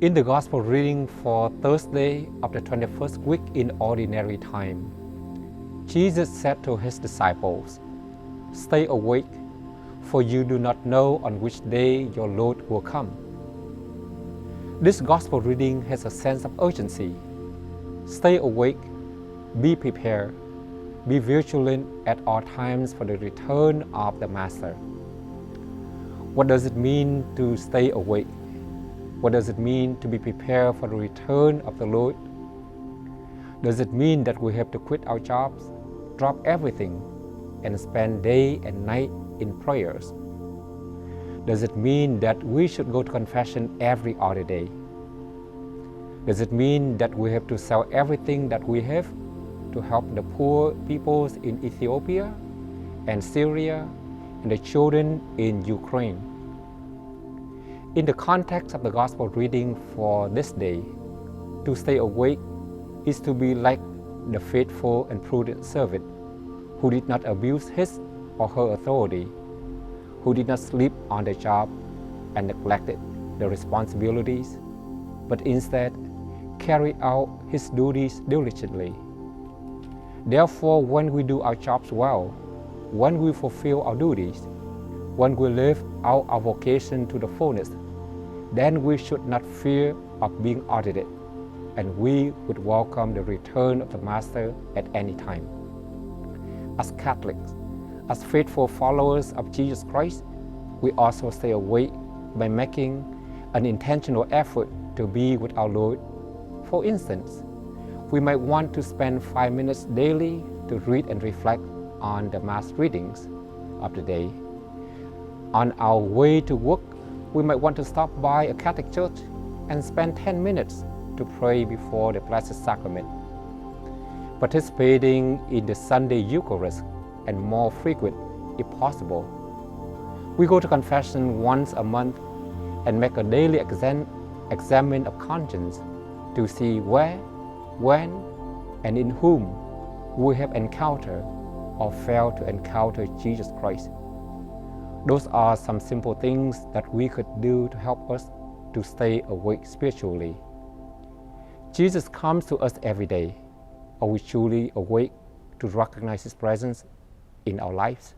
In the Gospel reading for Thursday of the 21st week in Ordinary Time, Jesus said to his disciples, "Stay awake, for you do not know on which day your Lord will come." This Gospel reading has a sense of urgency. Stay awake, be prepared, be vigilant at all times for the return of the Master. What does it mean to stay awake? What does it mean to be prepared for the return of the Lord? Does it mean that we have to quit our jobs, drop everything, and spend day and night in prayers? Does it mean that we should go to confession every other day? Does it mean that we have to sell everything that we have to help the poor peoples in Ethiopia and Syria and the children in Ukraine? In the context of the Gospel reading for this day, to stay awake is to be like the faithful and prudent servant who did not abuse his or her authority, who did not sleep on the job and neglected the responsibilities, but instead carried out his duties diligently. Therefore, when we do our jobs well, when we fulfill our duties, when we live out our vocation to the fullness, then we should not fear of being audited, and we would welcome the return of the Master at any time. As Catholics, as faithful followers of Jesus Christ, we also stay awake by making an intentional effort to be with our Lord. For instance, we might want to spend 5 minutes daily to read and reflect on the Mass readings of the day. On our way to work, we might want to stop by a Catholic church and spend 10 minutes to pray before the Blessed Sacrament. Participating in the Sunday Eucharist and more frequent if possible. We go to confession once a month and make a daily examine of conscience to see where, when, and in whom we have encountered or failed to encounter Jesus Christ. Those are some simple things that we could do to help us to stay awake spiritually. Jesus comes to us every day. Are we truly awake to recognize His presence in our lives?